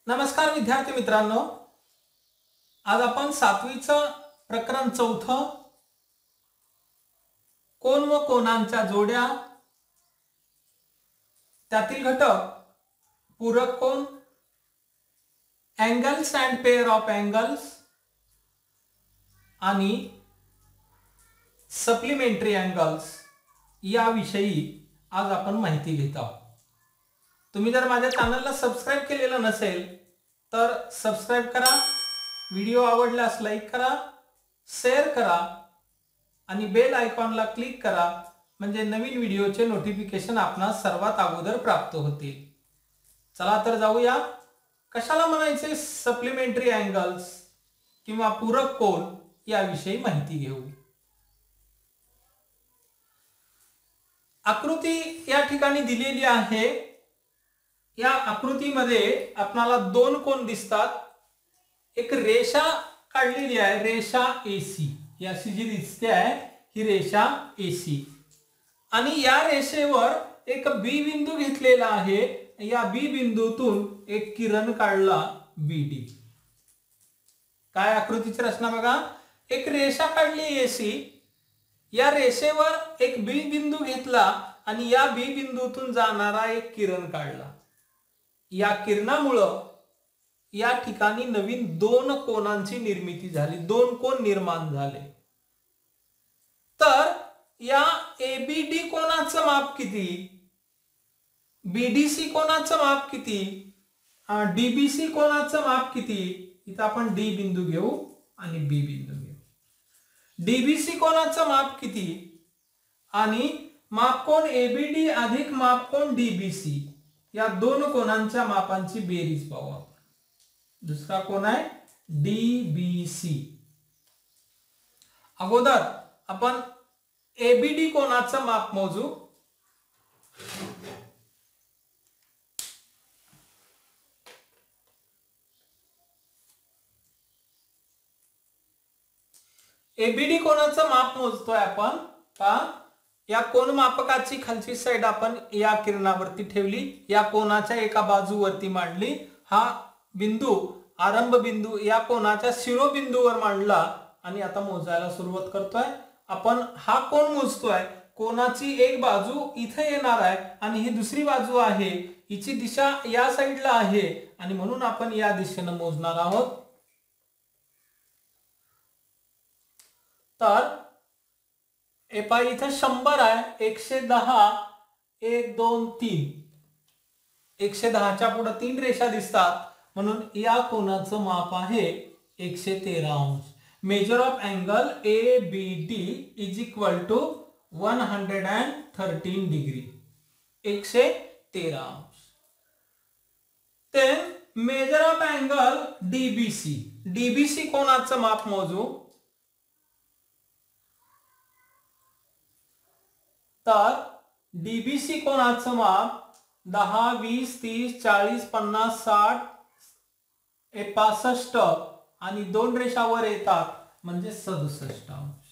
नमस्कार विद्यार्थी मित्रांनो, आज आपण 7वीचं प्रकरण 4 कोन व कोनांच्या जोड्या, त्यातील घटक पूरक कोन, angles and pair of angles आणि सप्लिमेंटरी अँगल्स याविषयी आज आपण माहिती घेत आहोत। तुम्ही जर माझ्या चॅनलला सबस्क्राइब केलेलं नसेल तर सबस्क्राइब करा, व्हिडिओ आवडल्यास लाईक करा, शेअर करा आणि बेल आयकॉनला क्लिक करा, म्हणजे नवीन व्हिडिओचे नोटिफिकेशन आपणास सर्वात अगोदर प्राप्त होतील। चला तर जाऊया, कशाला म्हणायचे सप्लिमेंटरी अँगल्स किंवा पूरक कोन याविषयी माहिती घेऊ। आकृती या ठिकाणी दिलेली आहे। या आकृतीमध्ये आपल्याला दोन कोन दिसतात। एक रेषा काढलेली आहे, रेषा AC, याची जी दिसते आहे ही रेषा AC, आणि या रेषेवर एक B बिंदू घेतलेला आहे। या B बिंदूतून एक किरण काढला BD। काय आकृतीची रचना बघा, एक रेषा काढली AC, या रेषेवर एक B बिंदू घेतला आणि या B बिंदूतून जाणारा एक किरण काढला। या किरणामुळे या ठिकाणी नवीन दोन कोनांची निर्मिती झाली, दोन कोन निर्माण झाले। तर या ABD कोनाचं माप किती, BDC कोनाचं माप किती, DBC कोनाचं माप किती, इथं आपण D बिंदू घेऊ आणि B बिंदू घेऊ। DBC कोनाचं माप किती आणि मापकोन ABD अधिक मापकोन DBC या दोन कोनांच्या मापांची बेरीज पाहू आपण। दुसरा कोन आहे DBC। अगोदर आपण ABD कोनाचं माप मोजू। ABD कोनाचं माप मोजतोय आपण। पहा, या कोन मापकाची खालची साइड आपण या किरणावरती ठेवली, या कोनाच्या एका बाजूवरती मांडली, हा बिंदू आरंभ बिंदू या कोनाच्या शिरोबिंदूवर मांडला आणि आता मोजायला सुरुवात करतोय आपण। हा कोन मोजतोय, कोनाची एक बाजू इथे येणार आहे आणि ही दुसरी बाजू आहे, हिची दिशा या साइडला आहे आणि म्हणून आपण या दिशेने मोजणार आहोत। तर इथं 100 आहे, 110, 1 2 3, 110च्या पुढे 3 रेषा दिसतात, म्हणून या कोनाचं माप आहे 113 अंश। Measure of angle ABD is equal to 113 degree, 113 अंश। Then measure of angle DBC, DBC कोनाचं माप मोजू। तर DBC कोनाचं माप 10 20 30 40 50 60 65 आणि दोन रेषावर येतात म्हणजे 67 अंश।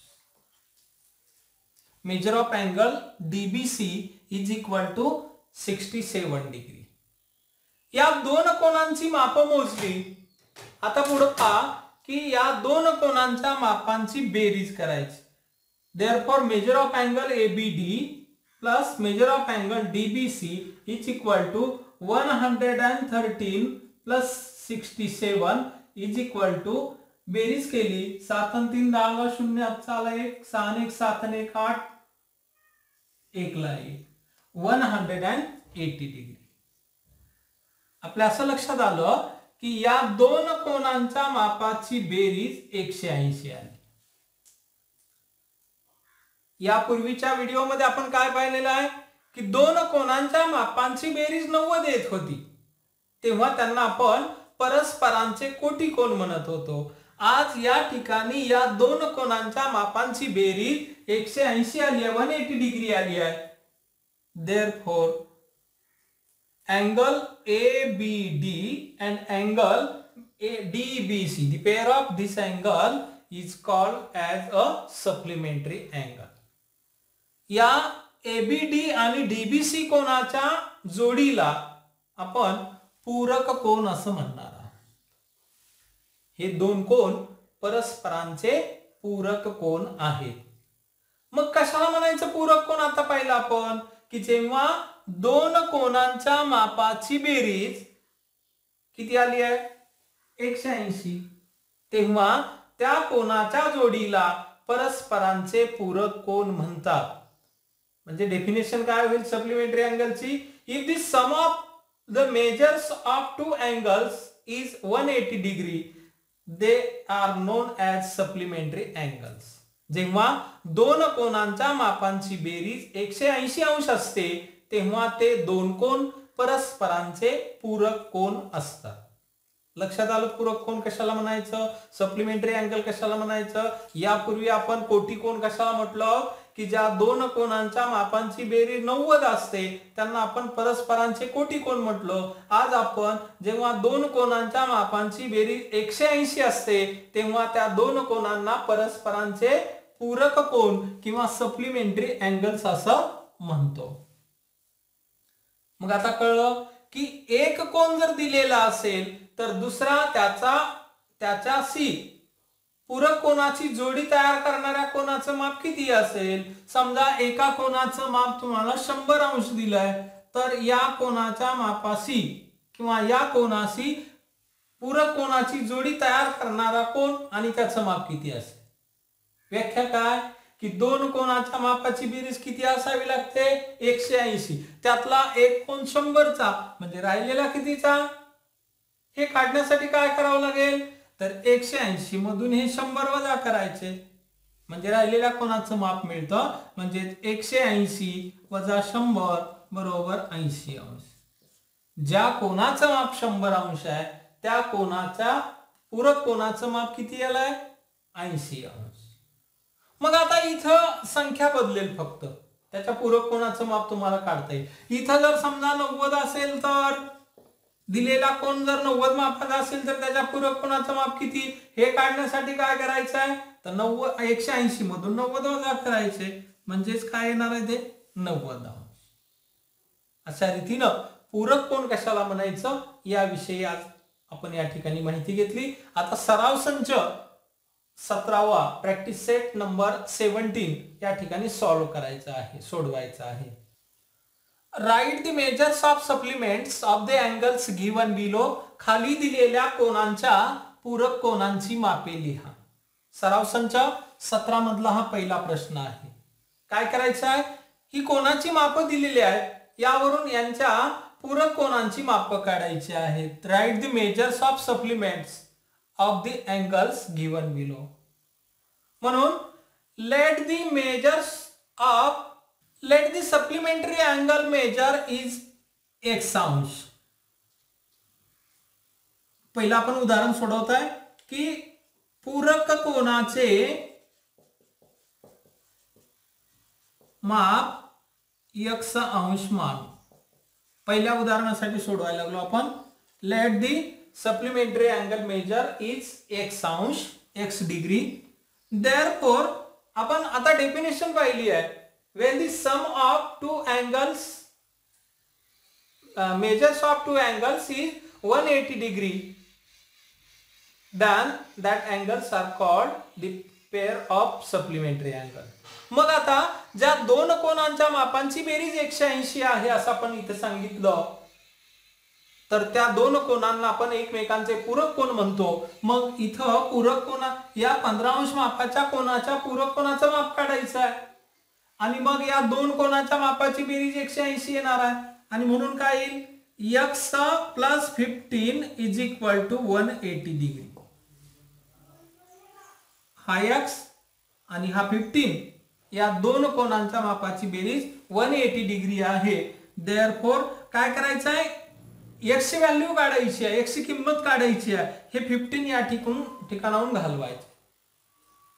Measure of angle DBC is equal to 67 degree. या दोन कोनांची माप मोजली। आता पुढे पहा की या दोन कोनांच्या मापांची बेरीज करायची। Therefore, measure of angle ABD plus measure of angle DBC is equal to 113 plus 67 is equal to, बेरीज केली 7 आणि 3 10 0 आला 1 6 1 7 1 8 1 ला 180 डिग्री। आपल्या असं लक्षात आलं की या दोन कोनांच्या मापाची बेरीज 180 आली। यापूर्वीच्या व्हिडिओमध्ये आपण काय पाहिलेलं आहे की दोन कोनांच्या मापांची बेरीज 90 येत होती, तेव्हा त्यांना आपण परस्परांचे कोटी कोन म्हणत होतो। आज या ठिकाणी या दोन कोनांच्या मापांची बेरीज 180 आली आहे, 180 डिग्री आली आहे। Therefore, angle ABD and angle DBC, the pair of this angle is called as a supplementary angle। या ABD आणि DBC कोनाच्या जोडीला आपण पूरक कोन असं म्हणणार आहोत. हे दोन कोन परस्परांचे पूरक कोन आहेत. मग कशाला म्हणायचं पूरक कोन? आता पाहिलं आपण की जेव्हा दोन कोनांच्या मापाची बेरीज किती आली आहे 180, तेव्हा त्या कोनाच्या जोडीला परस्परांचे पूरक कोन म्हणतात. म्हणजे डेफिनेशन काय होईल सप्लिमेंटरी अँगलची? If the sum of the measures of two angles is 180 degree they are known as supplementary angles. जेव्हा दोन कोनांच्या मापांची बेरीज 180 अंश असते तेव्हा ते दोन कोन परस्परांचे पूरक कोन असतात. लक्षात आलं पूरक कोन कशाला म्हणायचं, सप्लिमेंटरी अँगल कशाला म्हणायचं? यापूर्वी आपण कोटी कोन कशाला म्हटलं की ज्या दोन कोनांच्या मापांची बेरीज 90 असते त्यांना आपण परस्परांचे कोटी कोन म्हटलं. आज आपण जेव्हा दोन कोनांच्या मापांची बेरीज 180 असते तेव्हा त्या दोन कोनांना परस्परांचे पूरक कोन किंवा सप्लिमेंटरी अँगल्स असं म्हणतो. मग आता कळलं की एक कोन जर दिलेला असेल तर दुसरा त्याच्याशी पूरक कोनाची जोडी तयार करणाऱ्या कोनाचं माप किती असेल? समजा एका कोनाचं माप तुम्हाला 100 अंश दिलंय तर या कोनाच्या मापाशी किंवा या कोनाशी पूरक कोनाची जोडी तयार करणारा कोन आणि त्याचं माप किती असेल? व्याख्या काय की दोन कोनाच्या मापाची बेरीज किती असावी लागते 180, त्यातला एक कोन 100चा म्हणजे राहिलेला कितीचा? हे काढण्यासाठी काय करावं लागेल तर 180 मधून हे 100 वजा करायचे म्हणजे राहिलेल्या कोनाचं माप मिळतं. म्हणजे 180 वजा 100 बरोबर 80 अंश. ज्या कोनाचं माप 100 अंश आहे त्या कोनाच्या पूरक कोनाचं माप किती आलंय 80 अंश. मग आता इथं संख्या बदलेल, फक्त त्याच्या पूरक कोनाचं माप तुम्हाला काढता येईल. इथं जर समजा 90 असेल तर दिलेला कोन जर 90 मापाचा असेल तर त्याच्या पूरक कोनाचं माप किती हे काढण्यासाठी काय करायचं आहे तर 180 मधून 90 वजा करायचे म्हणजेच काय येणार आहे ते 90 अंश. अशा रीतीनं पूरक कोन कशाला म्हणायचं याविषयी आज आपण या ठिकाणी माहिती घेतली. आता सराव संच 17वा प्रॅक्टिस सेट नंबर 17 या ठिकाणी सॉल्व्ह करायचा आहे, सोडवायचा आहे. Right the measures of supplements of the angles given below. खाली दिलेल्या कोनांच्या पूरक कोनांची मापे लिहा. सराव संच 17 मधला हा पहिला प्रश्न आहे. काय करायचं आहे ही कोनाची मापं दिलेली आहेत यावरून यांच्या पूरक कोनांची मापं काढायची आहेत. Write the measures of supplements of the angles given below. म्हणून let the supplementary angle measure is x अंश. पहिला आपण उदाहरण सोडवत आहे की पूरक कोनाचे माप x अंश मान. पहिल्या उदाहरणासाठी सोडवायला लागलो आपण. Late the supplementary angle measure is x अंश x डिग्री. देयरफॉर आपण आता डेफिनेशन पाहिली आहे. when the sum of two angles measures of two angles is 180 degree then that angles are called the pair of supplementary angle. मग आता ज्या दोन कोनांच्या मापांची बेरीज 180 आहे असं आपण इथे सांगितलं तर त्या दोन कोनांना आपण एकमेकांचे पूरक कोन म्हणतो. मग इथं पूरक कोना या 15 अंश मापाच्या कोनाच्या पूरक कोनाचं माप काढायचं आहे आणि मग या दोन कोनाच्या मापाची बेरीज 180 येणार आहे आणि म्हणून काय येईल x plus 15 is equal to 180 degree. हा x आणि हा 15 या दोन कोनांच्या मापाची बेरीज 180 डिग्री आहे. देयरफॉर काय करायचं आहे x ची व्हॅल्यू काढायची आहे, x ची किंमत काढायची आहे. हे 15 या ठिकाणाहून घालवायचे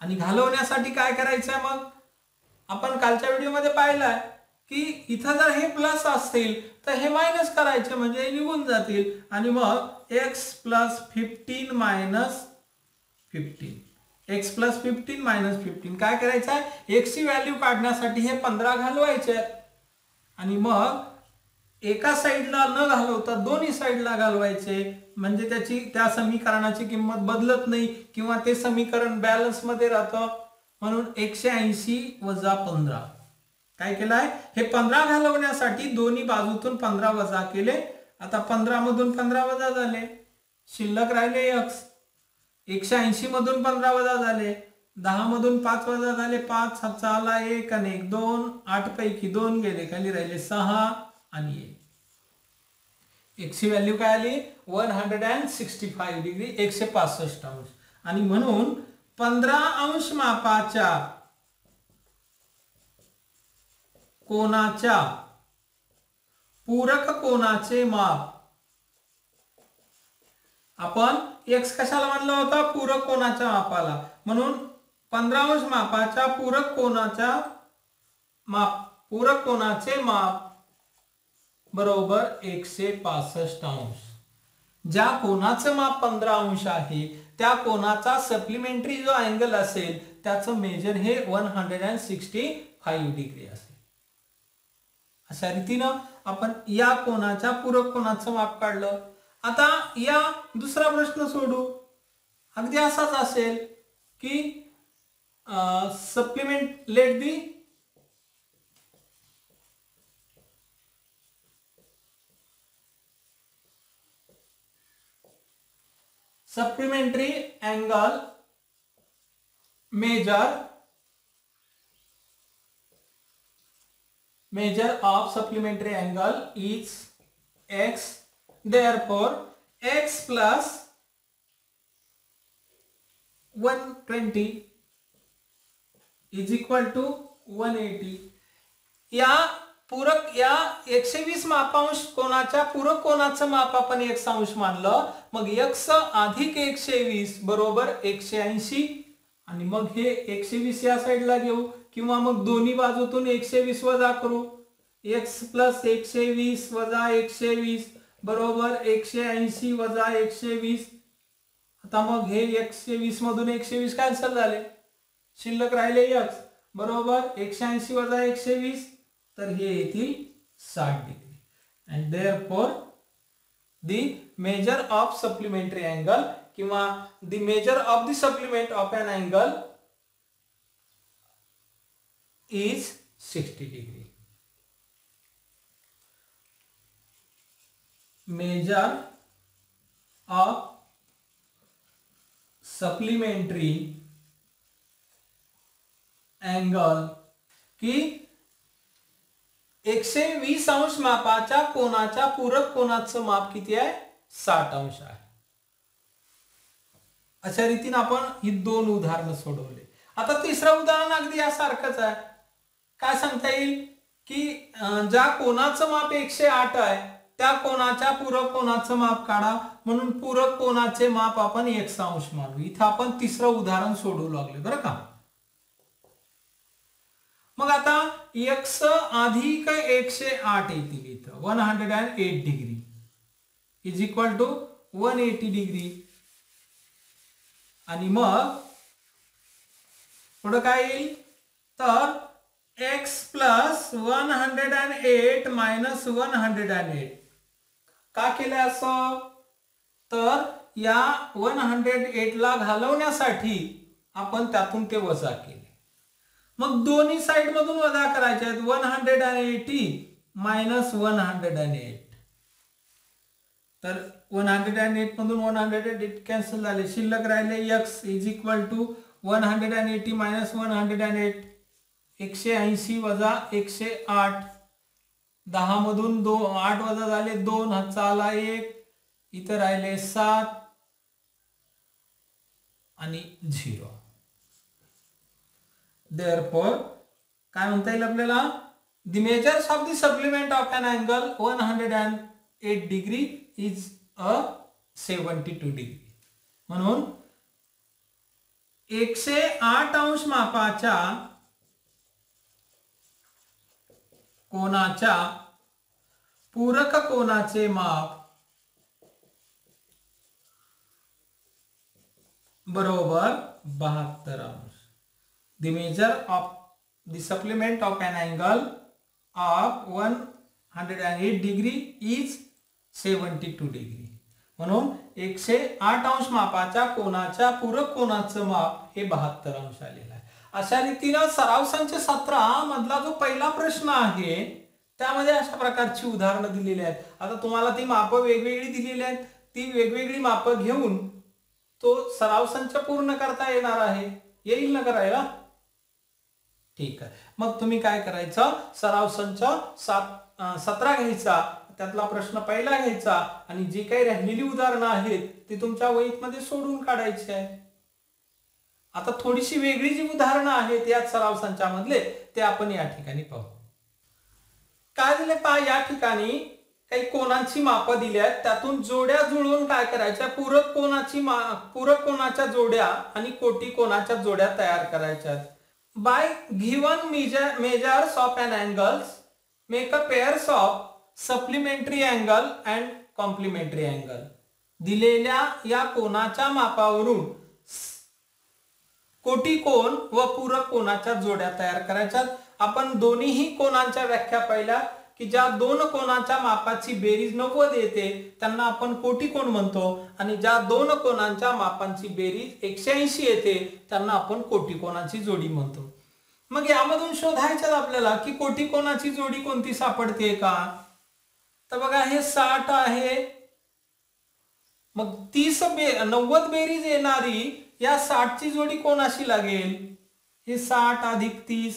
आणि घालवण्यासाठी काय करायचं आहे मग आपण कालच्या व्हिडिओमध्ये पाहिलंय की इथं जर हे प्लस असतील तर हे मायनस करायचे म्हणजे निघून जातील आणि मग x plus 15 minus 15 x plus 15 minus 15 काय करायचं आहे x ची व्हॅल्यू काढण्यासाठी हे 15 घालवायचे आणि मग एका साईडला न घालवता दोन्ही साईडला घालवायचे, म्हणजे त्या समीकरणाची किंमत बदलत नाही किंवा ते समीकरण बॅलन्स मध्ये राहतं. म्हणून 180 वजा 15. काय केलंय, हे 15 घालवण्यासाठी दोन्ही बाजूतून 15 वजा केले. आता 15 मधून 15 वजा झाले, शिल्लक राहिले x. 180 मधून 15 वजा झाले, 10 मधून 5 वजा झाले, 5 हातचा आला 1 आणि 1 2, 8 पैकी 2 गेले, खाली राहिले 6 आणि 1. x ची व्हॅल्यू काय आली, 165 डिग्री, 165 अंश. आणि म्हणून 15 अंश मापाच्या कोनाच्या पूरक कोनाचे माप, आपण x कशाला मानला होता, पूरक कोनाच्या मापाला. म्हणून 15 अंश मापाच्या पूरक कोनाचे माप बरोबर 165 अंश. ज्या कोनाचं माप 15 अंश आहे त्या कोनाचा सप्लिमेंटरी जो अँगल असेल त्याचं मेजर हे 165 डिग्री असेल. अशा रीतीनं आपण या कोनाच्या पूरक कोनाचं माप काढलं. आता या दुसरा प्रश्न सोडू. अगदी असाच असेल की supplement let the supplementary angle measure of supplementary angle is x. Therefore x plus 120 is equal to 180. या 120 मापांश कोनाच्या पूरक कोनाचं माप आपण x अंश मानलं. मग x अधिक 120 बरोबर 180. आणि मग हे 120 या साईडला घेऊ किंवा मग दोन्ही बाजूतून 120 वजा करू. x प्लस 120 वजा 120 बरोबर 180 वजा 120. आता मग हे 120 मधून 120 कॅन्सल झाले, शिल्लक राहिले x बरोबर 180 वजा 120, तर हे येतील 60 degree. And therefore the measure of supplementary angle किंवा the measure of the supplement of an angle is 60 degree. Measure of supplementary angle की 120 अंश मापाच्या कोनाच्या पूरक कोनाचं माप किती आहे, 60 अंश आहे. अशा रीतीने आपण ही दोन उदाहरणं सोडवले. आता तिसरं उदाहरण अगदी यासारखंच आहे. काय सांगता येईल की ज्या कोनाचं माप 108 आहे त्या कोनाच्या पूरक कोनाचं माप काढा. म्हणून पूरक कोनाचे माप आपण x अंश मानू. इथं आपण तिसरं उदाहरण सोडवू लागले बरं का. मग आता x अधिक 108 येतील इथं 108 degree is equal to 180 degree. आणि मग पुढे काय येईल तर x प्लस 108 मायनस 108. का केलं असं तर या 108 ला घालवण्यासाठी आपण त्यातून ते वजा केले. मग दोन्ही साइड मधून वजा करायचे आहेत. 180 मायनस 108, तर 108 मधून 108 कॅन्सल झाले, शिल्लक राहिले x is equal to 180 minus 108. 180 वजा 108, 10 मधून 8 वजा झाले 2, हातचा आला 1, इथं राहिले 7 आणि 0. Therefore काय म्हणता येईल आपल्याला, the measures of the supplement of an angle 108 degree is a 72 degree. म्हणून 108 अंश मापाच्या कोनाच्या पूरक कोनाचे माप बरोबर 72 अंश. The measure of the supplement of an angle of 108 108 degree is 72 degree. म्हणून 108 अंश मापाच्या कोनाच्या पूरक कोनाचं माप हे 72 अंश आलेलं आहे. अशा रीतीनं सराव संच 17 मधला जो पहिला प्रश्न आहे त्यामध्ये अशा प्रकारची उदाहरणं दिलेली आहेत. आता तुम्हाला ती मापं वेगवेगळी दिलेली आहेत, ती वेगवेगळी मापं घेऊन तो सराव संच पूर्ण करता येणार आहे. येईल ना करायला? ठीक आहे. मग तुम्ही काय करायचं, सराव संच 17 घ्यायचा, त्यातला प्रश्न पहिला घ्यायचा आणि जी काही राहिलेली उदाहरणं आहेत ती तुमच्या वहीमध्ये सोडून काढायची आहे. आता थोडीशी वेगळी जी उदाहरणं आहेत या सराव संचामधले ते आपण या ठिकाणी पाहू. काय दिले पहा, या ठिकाणी काही कोनांची मापं दिली आहेत, त्यातून जोड्या जुळवून काय करायच्या, पूरक कोनाच्या जोड्या आणि कोटी कोनाच्या जोड्या तयार करायच्या. By given measures of an angles make a pairs of supplementary angle and complementary angle. दिलेल्या या कोनाच्या मापावरून कोटी कोन व पूरक कोनाच्या जोड्या तयार करायच्या. आपण दोन्हीही कोनांच्या व्याख्या पाहिल्या की ज्या दोन कोनाच्या मापाची बेरीज 90 येते त्यांना आपण कोटी कोन म्हणतो आणि ज्या दोन कोनांच्या मापांची बेरीज 180 येते त्यांना आपण कोटी कोनाची जोडी म्हणतो. मग यामधून शोधायचं आपल्याला की कोटी कोनाची जोडी कोणती सापडते का. तर बघा हे 60 आहे, मग 90 बेरीज येणारी या 60 ची जोडी कोणाशी लागेल. हे 60 अधिक 30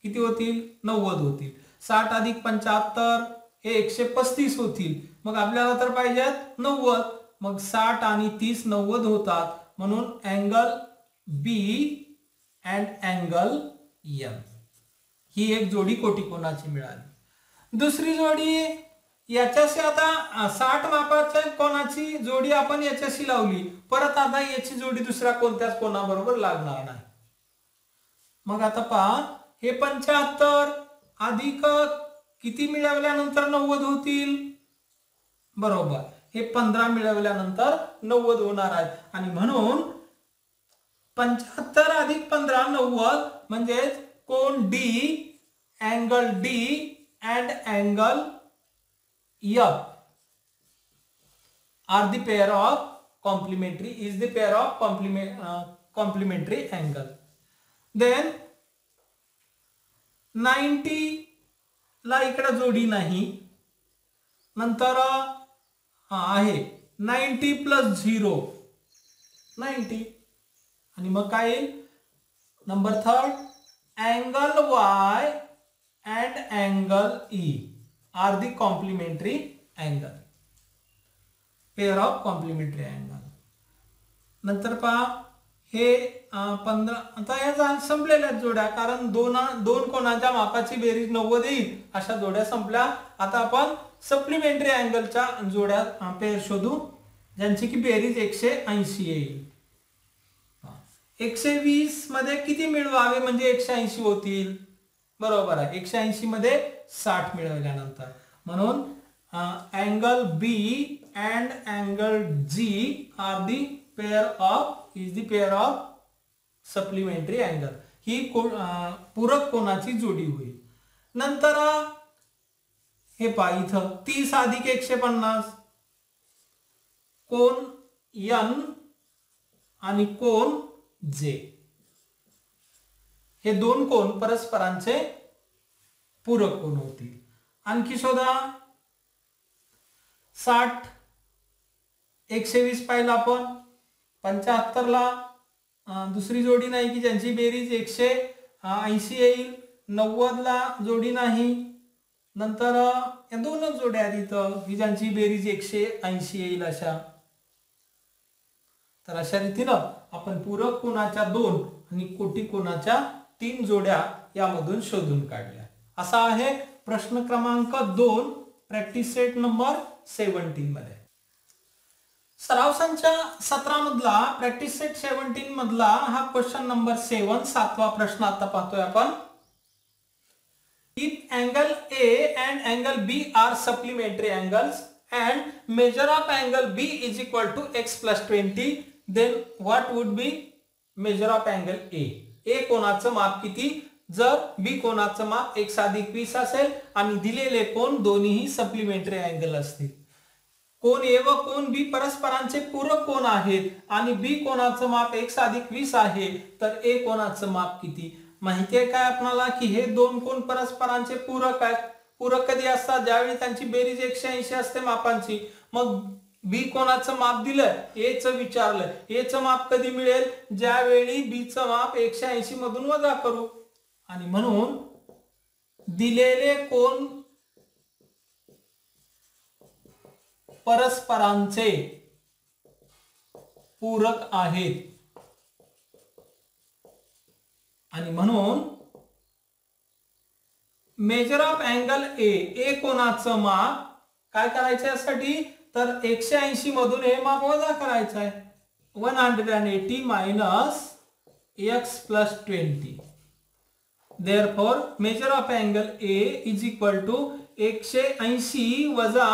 किती होतील, 90 होतील. 60 अधिक 75 हे 135 होतील. मग आपल्याला तर पाहिजेत 90. मग 60 आणि 30 90 होतात. म्हणून angle B and angle M ही एक जोडी कोटी कोनाची मिळाली. दुसरी जोडी याच्याशी, आता 60 मापाच्या कोनाची जोडी आपण याच्याशी लावली, परत आता याची जोडी दुसऱ्या कोणत्याच कोणाबरोबर लागणार नाही. मग आता पहा, हे 75 अधिक किती मिळवल्यानंतर 90 होतील, बरोबर हे 15 मिळवल्यानंतर 90 होणार आहेत. आणि म्हणून 75 अधिक 15 90 म्हणजे कोन D, angle D and angle F are the pair of complementary angle. Then 90 ला इकडे जोडी नाही, नंतर आहे 90 प्लस 0 90 आणि मग काय येईल, number 3 angle Y and angle E are the complementary angle, pair of complementary angle. नंतर पहा हे 15, आता या संपलेल्या जोड्या, कारण दोन कोनाच्या मापाची बेरीज 90 येईल अशा जोड्या संपल्या. आता आपण सप्लिमेंटरी अँगलच्या जोड्या पेअर शोधू ज्यांची की बेरीज 180 येईल. 120 मध्ये किती मिळवावे म्हणजे 180 होतील, बरोबर आहे. 180 मध्ये 60 मिळवल्यानंतर, म्हणून angle B and angle G are the pair of supplementary angle. ही पूरक कोनाची जोडी होईल. नंतर हे पहा इथं 30 अधिक 150 कोन एन आणि कोन जे, हे दोन कोन परस्परांचे पूरक कोन होतील. आणखी शोधा 60 120 पाहिला आपण. 75 ला दुसरी जोडी नाही की ज्यांची बेरीज 180 येईल. 90 ला जोडी नाही. नंतर या दोनच जोड्या आहेत इथं की ज्यांची बेरीज 180 येईल अशा. तर अशा रीतीनं आपण पूरक कोनाच्या 2 आणि कोटी कोनाच्या 3 जोड्या यामधून शोधून काढल्या. असा आहे प्रश्न क्रमांक 2 प्रॅक्टिस सेट नंबर 17 मध्ये. सराव संच 17 मधला प्रॅक्टिस सेट 17 मधला हा क्वेश्चन नंबर 7 7वा प्रश्न आता पाहतोय आपण. If angle A and angle B are supplementary angles and measure of angle B is equal to x plus 20, then what would be measure of angle A? A कोणाचं माप किती जर बी कोनाचं माप 1+20 असेल आणि दिलेले कोन दोन्हीही सप्लिमेंटरी अँगल असतील. कोन ए व कोन बी परस्परांचे पूरक कोन आहेत आणि बी कोनाचं माप 1+20 आहे, तर ए कोनाचं माप किती? माहितीये काय आपल्याला की हे दोन कोन परस्परांचे पूरक आहेत. पूरक कधी असतात? ज्यावेळी त्यांची बेरीज 180 असते मापांची. मग बी कोनाचं माप दिलं, ए चं विचारलं, ए चं माप कधी मिळेल? ज्यावेळी बी चं माप 180 मधून वजा करू. आणि म्हणून दिलेले कोन परस्परांचे पूरक आहेत आणि म्हणून मेजर ऑफ अँगल ए कोनाचं माप काय करायचं यासाठी? तर 180 मधून हे माप वजा करायचं आहे. 180 minus x plus 20. Therefore, measure of angle A is equal to 180 वजा,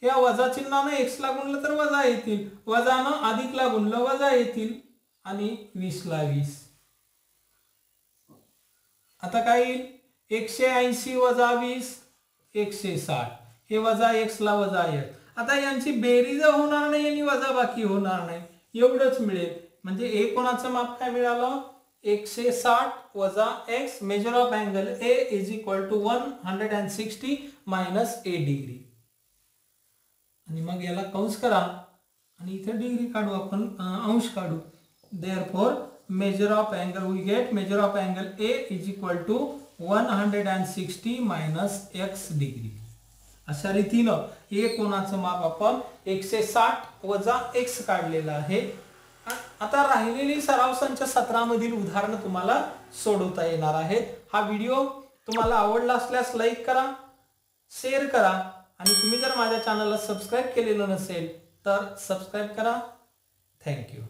या वजा चिन्हाने x ला गुणलं तर वजा येतील, वजानं अधिक ला गुणलं वजा येतील आणि 20 ला 20. आता काय येईल? 180 वजा 20 160. हे वजा x ला वजा येईल. आता यांची बेरीज होणार नाही आणि वजा बाकी होणार नाही, एवढंच मिळेल. म्हणजे ए कोणाचं माप काय मिळालं? 160 वजा x. Measure of angle A is equal to 160 minus a degree. आणि मग याला कंस करा आणि इथे डिग्री काढू, आपण अंश काढू. Therefore measure of angle we get measure of angle A is equal to 160 minus x degree. अशा रीतीनं ए कोणाचं माप आपण 160 वजा x काढलेलं आहे. आता राहिलेली सराव संच 17 मधील उदाहरणं तुम्हाला सोडवता येणार आहेत. हा व्हिडिओ तुम्हाला आवडला असल्यास लाईक करा, शेअर करा आणि तुम्ही जर माझ्या चॅनलला सबस्क्राईब केलेलं नसेल तर सबस्क्राईब करा. थँक्यू.